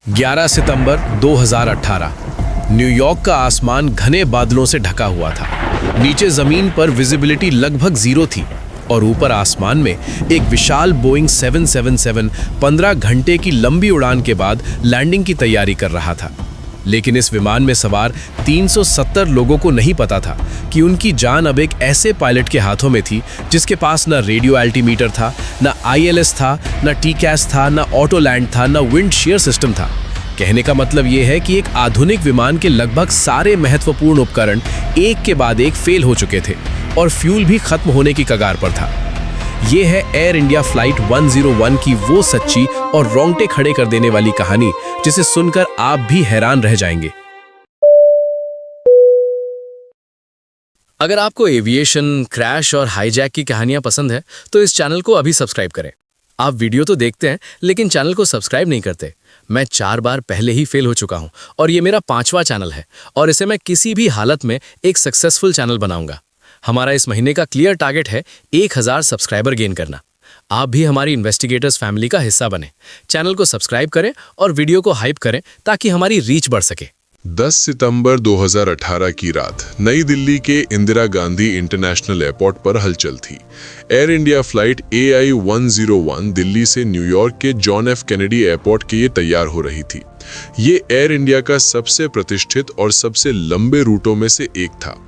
11 सितंबर 2018 New York का आसमान घने बादलों से ढका हुआ था। नीचे जमीन पर विजिबिलिटी लगभग जीरो थी और ऊपर आसमान में एक विशाल बोइंग 777 15 घंटे की लंबी उड़ान के बाद लैंडिंग की तैयारी कर रहा था। लेकिन इस विमान में सवार 370 लोगों को नहीं पता था कि उनकी जान अब एक ऐसे पायलट के हाथों में थी जिसके पास न रेडियो अल्टीमीटर था, न ILS था, न TCAS था, न ऑटो लैंड था, न विंड शेयर सिस्टम था। कहने का मतलब यह है कि एक आधुनिक विमान के लगभग सारे महत्वपूर्ण उपकरण एक के बाद एक फेल हो चुके थे और फ्यूल भी खत्म होने की कगार पर था। ये है एयर इंडिया फ्लाइट 101 की वो सच्ची और रोंगटे खड़े कर देने वाली कहानी जिसे सुनकर आप भी हैरान रह जाएंगे। अगर आपको एविएशन, क्रैश और हाईजैक की कहानियां पसंद है तो इस चैनल को अभी सब्सक्राइब करें। आप वीडियो तो देखते हैं लेकिन चैनल को सब्सक्राइब नहीं करते। मैं 4 बार पहले ही फेल हो चुका हूं और ये मेरा 5वां चैनल है और इसे मैं किसी भी हालत में एक सक्सेसफुल चैनल बनाऊंगा। हमारा इस महीने का क्लियर टारगेट है 1000 सब्सक्राइबर गेन करना। आप भी हमारी इन्वेस्टिगेटर्स फैमिली का हिस्सा बने। चैनल को सब्सक्राइब करें और वीडियो को हाइप करें ताकि हमारी रीच बढ़ सके। 10 सितंबर 2018 की रात नई दिल्ली के इंदिरा गांधी इंटरनेशनल एयरपोर्ट पर हलचल थी। Air India flight AI 101 Delhi से न्यूयॉर्क के जॉन F कैनेडी एयरपोर्ट के लिए तैयार हो रही थी। ये एयर इंडिया का सबसे प्रतिष्ठित और सबसे लंबे रूटों में से एक था।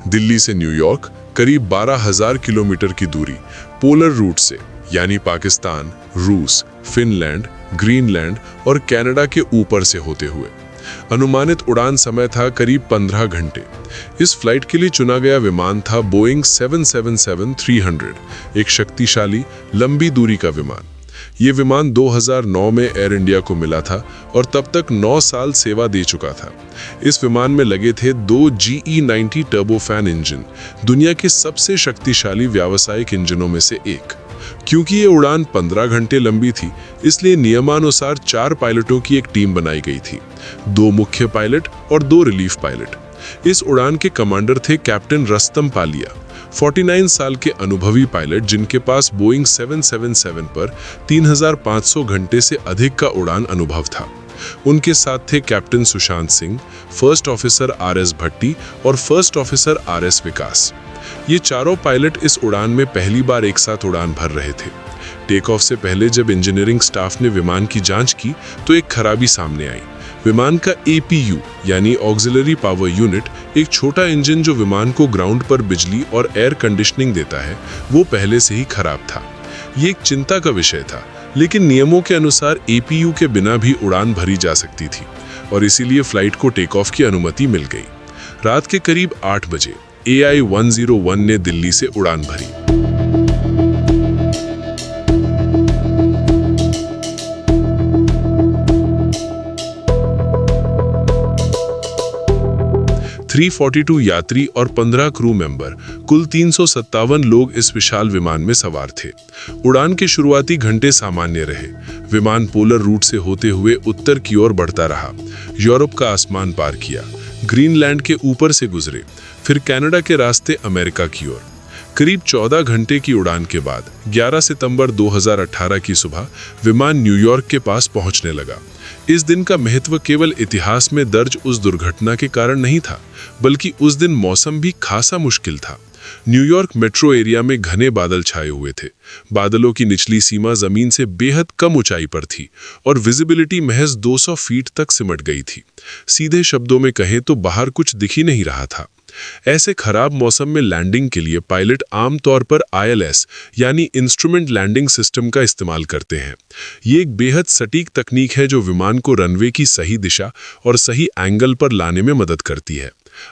दिल्ली से न्यूयॉर्क करीब 12,000 किलोमीटर की दूरी पोलर रूट से, यानी पाकिस्तान, रूस, फिनलैंड, ग्रीनलैंड और कनाडा के ऊपर से होते हुए। अनुमानित उड़ान समय था करीब 15 घंटे। इस फ्लाइट के लिए चुना गया विमान था बोइंग 777-300, एक शक्तिशाली लंबी दूरी का विमान। ये विमान 2009 में एयर इंडिया को मिला था और तब तक 9 साल सेवा दे चुका था। इस विमान में लगे थे 2 GE90 टर्बोफैन इंजन, दुनिया के सबसे शक्तिशाली व्यावसायिक इंजनों में से एक। क्योंकि ये उड़ान 15 घंटे लंबी थी, इसलिए नियमानुसार 4 पायलटों की एक टीम बनाई गई थी, 2 मुख्य पायलट और 2 रिलीफ पायलट। इस उड़ान के कमांडर थे कैप्टन रस्तम पालिया, 49 साल के अनुभवी पायलट जिनके पास बोइंग 777 पर 3500 घंटे से अधिक का उड़ान अनुभव था। उनके साथ थे captain Sushant Singh, first officer RS भट्टी और फर्स्ट ऑफिसर RS विकास। ये चारों पायलट इस उड़ान में पहली बार एक साथ उड़ान भर रहे थे। टेक ऑफ से पहले जब इंजीनियरिंग स्टाफ ने विमान की जांच की तो एक खराबी सामने आई। विमान का APU यानी ऑक्सिलरी पावर यूनिट, एक छोटा इंजन जो विमान को ग्राउंड पर बिजली और एयर कंडीशनिंग देता है, वो पहले से ही खराब था। ये एक चिंता का विषय था, लेकिन नियमों के अनुसार APU के बिना भी उड़ान भरी जा सकती थी और इसीलिए फ्लाइट को टेक ऑफ की अनुमति मिल गई। रात के करीब 8 बजे AI 101 ने दिल्ली से उड़ान भरी। (342) यात्री और 15 क्रू मेंबर, कुल 357 लोग इस विशाल विमान में सवार थे। उड़ान के शुरुआती घंटे सामान्य रहे। विमान पोलर रूट से होते हुए उत्तर की ओर बढ़ता रहा, यूरोप का आसमान पार किया, ग्रीनलैंड के ऊपर से गुजरे, फिर कनाडा के रास्ते अमेरिका की ओर। करीब 14 घंटे की उड़ान के बाद 11 सितंबर 2018 की सुबह विमान न्यूयॉर्क के पास पहुंचने लगा। इस दिन का महत्व केवल इतिहास में दर्ज उस दुर्घटना के कारण नहीं था, बल्कि उस दिन मौसम भी खासा मुश्किल था। न्यूयॉर्क मेट्रो एरिया में घने बादल छाए हुए थे। बादलों की निचली सीमा जमीन से बेहद कम ऊंचाई पर थी और विजिबिलिटी महज 200 फीट तक सिमट गई थी। सीधे शब्दों में कहें तो बाहर कुछ दिख ही नहीं रहा था। ऐसे खराब मौसम में लैंडिंग के लिए पायलट आमतौर पर ILS यानी इंस्ट्रूमेंट लैंडिंग सिस्टम का इस्तेमाल करते हैं। ये एक बेहद सटीक तकनीक है जो विमान को रनवे की सही दिशा और सही एंगल पर लाने में मदद करती है।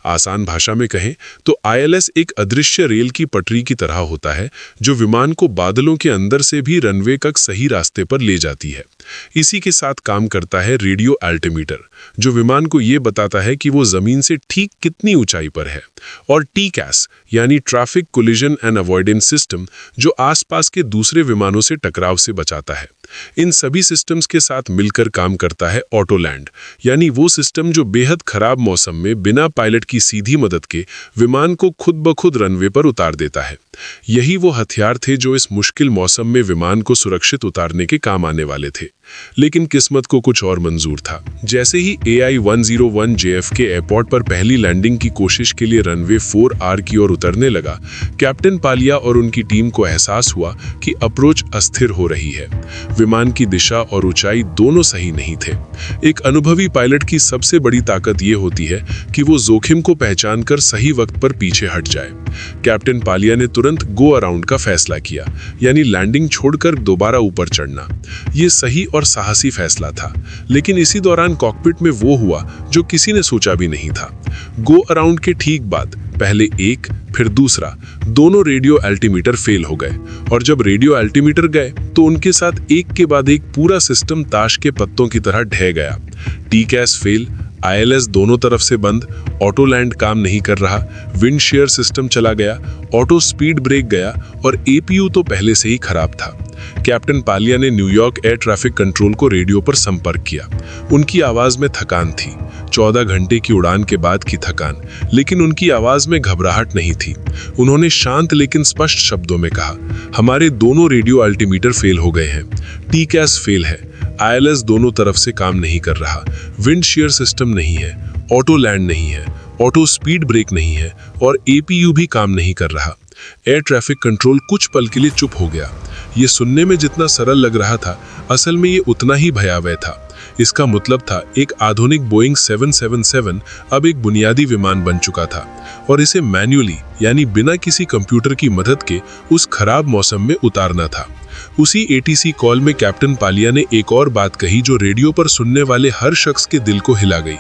आसान भाषा में कहें तो ILS एक अदृश्य रेल की पटरी की तरह होता है जो विमान को बादलों के अंदर से भी रनवे तक सही रास्ते पर ले जाती है। इसी के साथ काम करता है रेडियो अल्टीमीटर, जो विमान को ये बताता है कि वो जमीन से ठीक कितनी ऊंचाई पर है, और TCAS यानी traffic collision and avoidance system, जो आसपास के दूसरे विमानों से टकराव से बचाता है। इन सभी सिस्टम्स के साथ मिलकर काम करता है ऑटो लैंड, यानी वो सिस्टम जो बेहद खराब मौसम में बिना पायलट की सीधी मदद के विमान को खुद ब खुद रनवे पर उतार देता है। यही वो हथियार थे जो इस मुश्किल मौसम में विमान को सुरक्षित उतारने के काम आने वाले थे। लेकिन किस्मत को कुछ और मंजूर था। जैसे ही AI-101 JFK एयरपोर्ट पर पहली लैंडिंग की कोशिश के लिए रनवे 4R की ओर उतरने लगा, कैप्टन पालिया और उनकी टीम को एहसास हुआ कि अप्रोच अस्थिर हो रही है। विमान की दिशा और ऊंचाई दोनों सही नहीं थे। एक अनुभवी पायलट की सबसे बड़ी ताकत ये होती है कि वो जोखिम को पहचान कर सही वक्त पर पीछे हट जाए। कैप्टन पालिया ने तुरंत गो अराउंड का फैसला किया, यानी लैंडिंग छोड़कर दोबारा ऊपर चढ़ना। ये सही और साहसी फैसला था, लेकिन इसी दौरान कॉकपिट में वो हुआ जो किसी ने सोचा भी नहीं था। गो अराउंड के ठीक बाद पहले एक फिर दूसरा दोनों रेडियो अल्टीमीटर फेल हो गए, और जब रेडियो अल्टीमीटर गए तो उनके साथ एक के बाद एक पूरा सिस्टम ताश के पत्तों की तरह ढह गया। टीकैस फेल, ILS दोनों तरफ से बंद, ऑटो लैंड काम नहीं कर रहा, विंड शेयर सिस्टम चला गया, ऑटो स्पीड ब्रेक गया और APU तो पहले से ही खराब था। कैप्टन पालिया ने न्यूयॉर्क एयर ट्रैफिक कंट्रोल को रेडियो पर संपर्क किया। उनकी आवाज में थकान थी, 14 घंटे की उड़ान के बाद की थकान, लेकिन उनकी आवाज में घबराहट नहीं थी। उन्होंने शांत लेकिन स्पष्ट शब्दों में कहा, हमारे दोनों रेडियो अल्टीमीटर फेल हो गए हैं, टीकैस फेल है, ILS दोनों तरफ से काम नहीं कर रहा, विंड शेयर सिस्टम नहीं है, ऑटो लैंड नहीं है, ऑटो स्पीड ब्रेक नहीं है और APU भी काम नहीं कर रहा। एयर ट्रैफिक कंट्रोल कुछ पल के लिए चुप हो गया। ये सुनने में जितना सरल लग रहा था, असल में ये उतना ही भयावह था। इसका मतलब था एक आधुनिक बोइंग 777 अब एक बुनियादी विमान बन चुका था, और इसे मैन्युअली यानी बिना किसी कंप्यूटर की मदद के उस खराब मौसम में उतारना था। उसी ATC कॉल में कैप्टन पालिया ने एक और बात कही जो रेडियो पर सुनने वाले हर शख्स के दिल को हिला गई,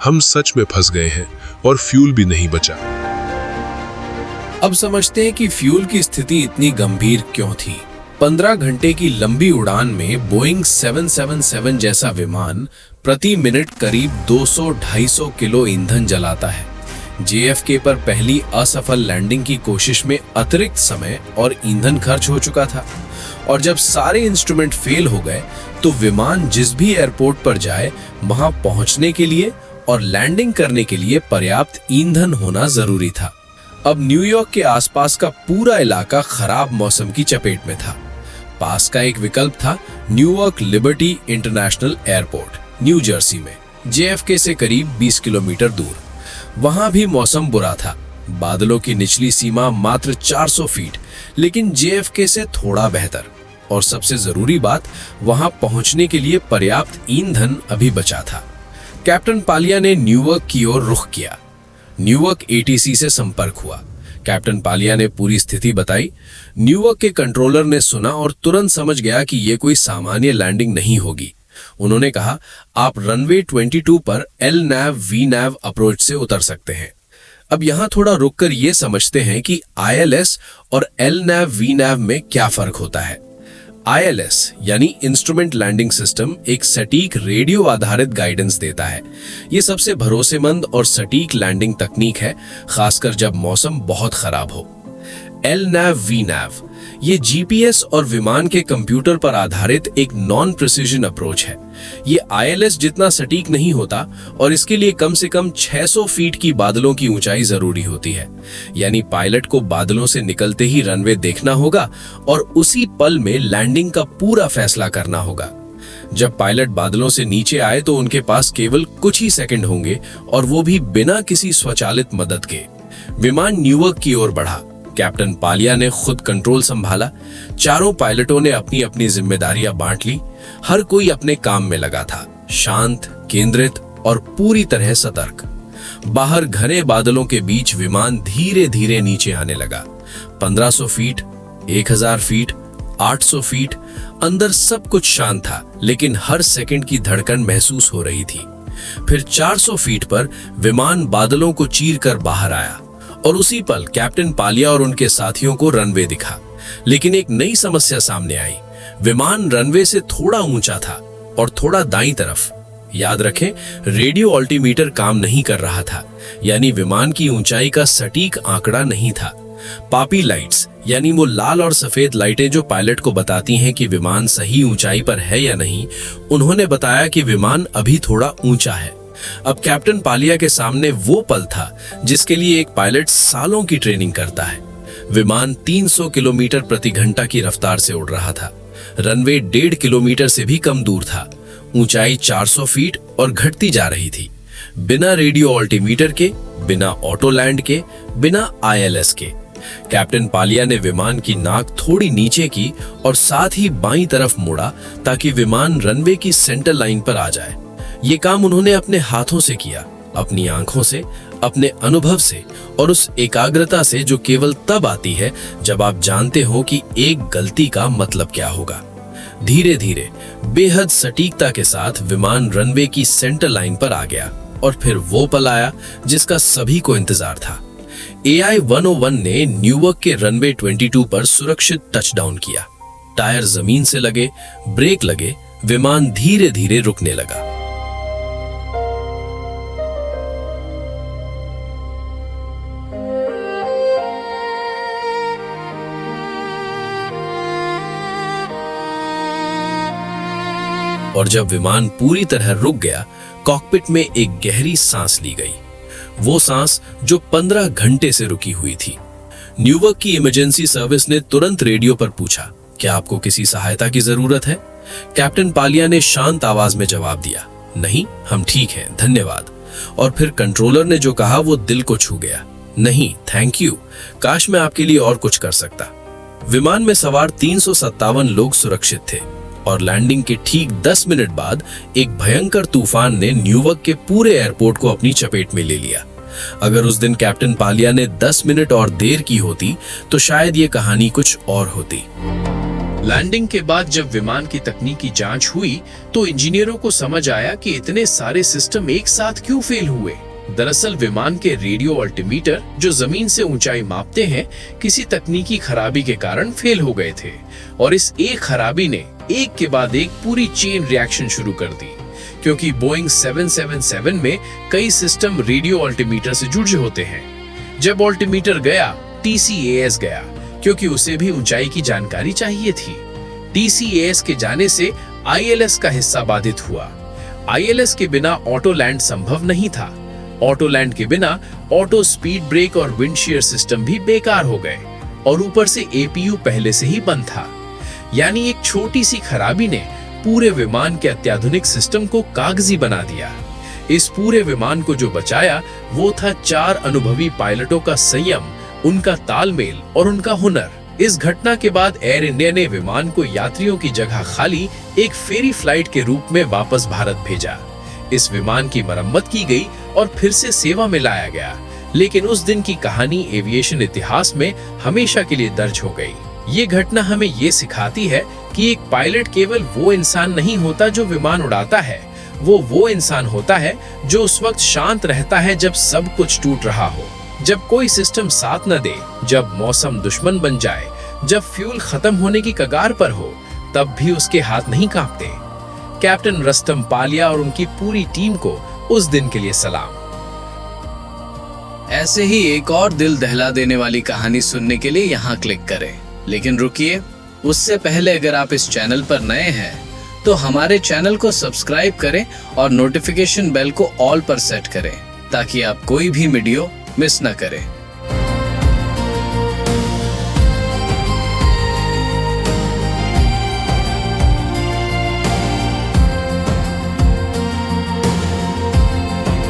हम सच में फंस गए हैं और फ्यूल भी नहीं बचा। अब समझते हैं कि फ्यूल की स्थिति इतनी गंभीर क्यों थी। 15 घंटे की लंबी उड़ान में बोइंग 777 जैसा विमान प्रति मिनट करीब 200-250 किलो ईंधन जलाता है। JFK पर पहली असफल लैंडिंग की कोशिश में अतिरिक्त समय और ईंधन खर्च हो चुका था, और जब सारे इंस्ट्रूमेंट फेल हो गए तो विमान जिस भी एयरपोर्ट पर जाए वहां पहुंचने के लिए और लैंडिंग करने के लिए पर्याप्त ईंधन होना जरूरी था। अब न्यूयॉर्क के आसपास का पूरा इलाका खराब मौसम की चपेट में था। पास का एक विकल्प था New York liberty international airport, new Jersey में, JFK से करीब 20 किलोमीटर दूर। वहां भी मौसम बुरा था, बादलों की निचली सीमा मात्र 400 फीट, लेकिन JFK से थोड़ा बेहतर, और सबसे जरूरी बात, वहां पहुंचने के लिए पर्याप्त ईंधन अभी बचा था। कैप्टन पालिया ने न्यूयॉर्क की ओर रुख किया। न्यूयॉर्क ATC से संपर्क हुआ। कैप्टन पालिया ने पूरी स्थिति बताई। न्यूयॉर्क के कंट्रोलर ने सुना और तुरंत समझ गया कि यह कोई सामान्य लैंडिंग नहीं होगी। उन्होंने कहा, आप रनवे 22 पर LNAV VNAV अप्रोच से उतर सकते हैं। अब यहां थोड़ा रुककर यह समझते हैं कि ILS और LNAV VNAV में क्या फर्क होता है। ILS यानी इंस्ट्रूमेंट लैंडिंग सिस्टम एक सटीक रेडियो आधारित गाइडेंस देता है। ये सबसे भरोसेमंद और सटीक लैंडिंग तकनीक है, खासकर जब मौसम बहुत खराब हो। LNAV VNAV ये GPS और विमान के कंप्यूटर पर आधारित एक नॉन प्रिसिजन अप्रोच है। ये ILS जितना सटीक नहीं होता और इसके लिए कम से कम 600 फीट की बादलों की ऊंचाई जरूरी होती है। यानी पायलट को बादलों से निकलते ही रनवे देखना होगा और उसी पल में लैंडिंग का पूरा फैसला करना होगा। जब पायलट बादलों से नीचे आए तो उनके पास केवल कुछ ही सेकंड होंगे, और वो भी बिना किसी स्वचालित मदद के। विमान न्यूयॉर्क की ओर बढ़ा। कैप्टन पालिया ने खुद कंट्रोल संभाला। चारों पायलटों ने अपनी अपनी जिम्मेदारियां बांट ली। हर कोई अपने काम में लगा था, शांत, केंद्रित और पूरी तरह सतर्क। बाहर घने बादलों के बीच विमान धीरे धीरे नीचे आने लगा। 1500 फीट, 1000 फीट, 800 फीट, अंदर सब कुछ शांत था, लेकिन हर सेकंड की धड़कन महसूस हो रही थी। फिर 400 फीट पर विमान बादलों को चीर कर बाहर आया, और उसी पल कैप्टन पालिया और उनके साथियों को रनवे दिखा। लेकिन एक नई समस्या सामने आई। विमान रनवे से थोड़ा ऊंचा था और थोड़ा दाईं तरफ। याद रखें, रेडियो अल्टीमीटर काम नहीं कर रहा था, यानी विमान की ऊंचाई का सटीक आंकड़ा नहीं था। पापी लाइट्स यानी वो लाल और सफेद लाइटें जो पायलट को बताती हैं कि विमान सही ऊंचाई पर है या नहीं, उन्होंने बताया कि विमान अभी थोड़ा ऊंचा है। अब कैप्टन पालिया के सामने वो पल था जिसके लिए एक पायलट सालों की ट्रेनिंग करता है। विमान 300 किलोमीटर प्रति घंटा की रफ्तार से उड़ रहा था। रनवे 1.5 किलोमीटर से भी कम दूर था। ऊंचाई 400 फीट और घटती जा रही थी। बिना रेडियो ऑल्टीमीटर के, बिना ऑटो लैंड के, बिना ILS के। कैप्टन पालिया ने विमान की नाक थोड़ी नीचे की और साथ ही बाईं तरफ मोड़ा ताकि विमान रनवे की सेंटर लाइन पर आ जाए। ये काम उन्होंने अपने हाथों से किया, अपनी आंखों से, अपने अनुभव से और उस एकाग्रता से जो केवल तब आती है जब आप जानते हो कि एक गलती का मतलब क्या होगा। धीरे धीरे, बेहद सटीकता के साथ विमान रनवे की सेंटर लाइन पर आ गया और फिर वो पल आया जिसका सभी को इंतजार था। AI-101 ने न्यूयॉर्क के रनवे 22 पर सुरक्षित टचडाउन किया। टायर जमीन से लगे, ब्रेक लगे, विमान धीरे धीरे रुकने लगा। और जब विमान पूरी तरह रुक गया, कॉकपिट में एक गहरी सांस ली गई। वो सांस जो 15 घंटे से रुकी हुई थी। न्यूयॉर्क की इमरजेंसी सर्विस ने तुरंत रेडियो पर पूछा, क्या आपको किसी सहायता की जरूरत है? कैप्टन पालिया ने शांत आवाज में जवाब दिया, नहीं, हम ठीक हैं, धन्यवाद। और फिर कंट्रोलर ने जो कहा वो दिल को छू गया, नहीं, थैंक यू, काश मैं आपके लिए और कुछ कर सकता। विमान में सवार 357 लोग सुरक्षित थे और लैंडिंग के ठीक 10 मिनट बाद एक भयंकर तूफान ने न्यूयॉर्क के पूरे एयरपोर्ट को अपनी चपेट में ले लिया। अगर उस दिन कैप्टन पालिया ने 10 मिनट और देर की होती तो शायद ये कहानी कुछ और होती। लैंडिंग के बाद जब विमान की तकनीकी जांच हुई तो इंजीनियरों को समझ आया कि इतने सारे सिस्टम एक साथ क्यों फेल हुए। दरअसल विमान के रेडियो अल्टीमीटर जो जमीन से ऊंचाई मापते हैं, किसी तकनीकी खराबी के कारण फेल हो गए थे और इस एक खराबी ने एक के बाद एक पूरी चेन रिएक्शन शुरू कर दी। क्योंकि बोइंग 777 में कई सिस्टम रेडियो अल्टीमीटर से जुड़े होते हैं। जब अल्टीमीटर गया, TCAS गया, क्योंकि उसे भी ऊंचाई की जानकारी चाहिए थी। TCAS के जाने से ILS का हिस्सा बाधित हुआ। ILS के बिना ऑटो लैंड संभव नहीं था। ऑटो लैंड के बिना ऑटो स्पीड ब्रेक और विंडशीयर सिस्टम भी बेकार हो गए और ऊपर से APU पहले से ही बंद था। यानी एक छोटी सी खराबी ने पूरे विमान के अत्याधुनिक सिस्टम को कागजी बना दिया। इस पूरे विमान को जो बचाया वो था 4 अनुभवी पायलटों का संयम, उनका तालमेल और उनका हुनर। इस घटना के बाद एयर इंडिया ने विमान को यात्रियों की जगह खाली एक फेरी फ्लाइट के रूप में वापस भारत भेजा। इस विमान की मरम्मत की गई और फिर से सेवा में लाया गया। लेकिन उस दिन की कहानी एविएशन इतिहास में हमेशा के लिए दर्ज हो गई। ये घटना हमें ये सिखाती है कि एक पायलट केवल वो इंसान नहीं होता जो विमान उड़ाता है, वो इंसान होता है जो उस वक्त शांत रहता है जब सब कुछ टूट रहा हो, जब कोई सिस्टम साथ न दे, जब मौसम दुश्मन बन जाए, जब फ्यूल खत्म होने की कगार पर हो, तब भी उसके हाथ नहीं कांपते। कैप्टन रस्तम पालिया और उनकी पूरी टीम को उस दिन के लिए सलाम। ऐसे ही एक और दिल दहला देने वाली कहानी सुनने के लिए यहाँ क्लिक करें। लेकिन रुकिए, उससे पहले अगर आप इस चैनल पर नए हैं तो हमारे चैनल को सब्सक्राइब करें और नोटिफिकेशन बेल को ऑल पर सेट करें ताकि आप कोई भी वीडियो मिस न करें।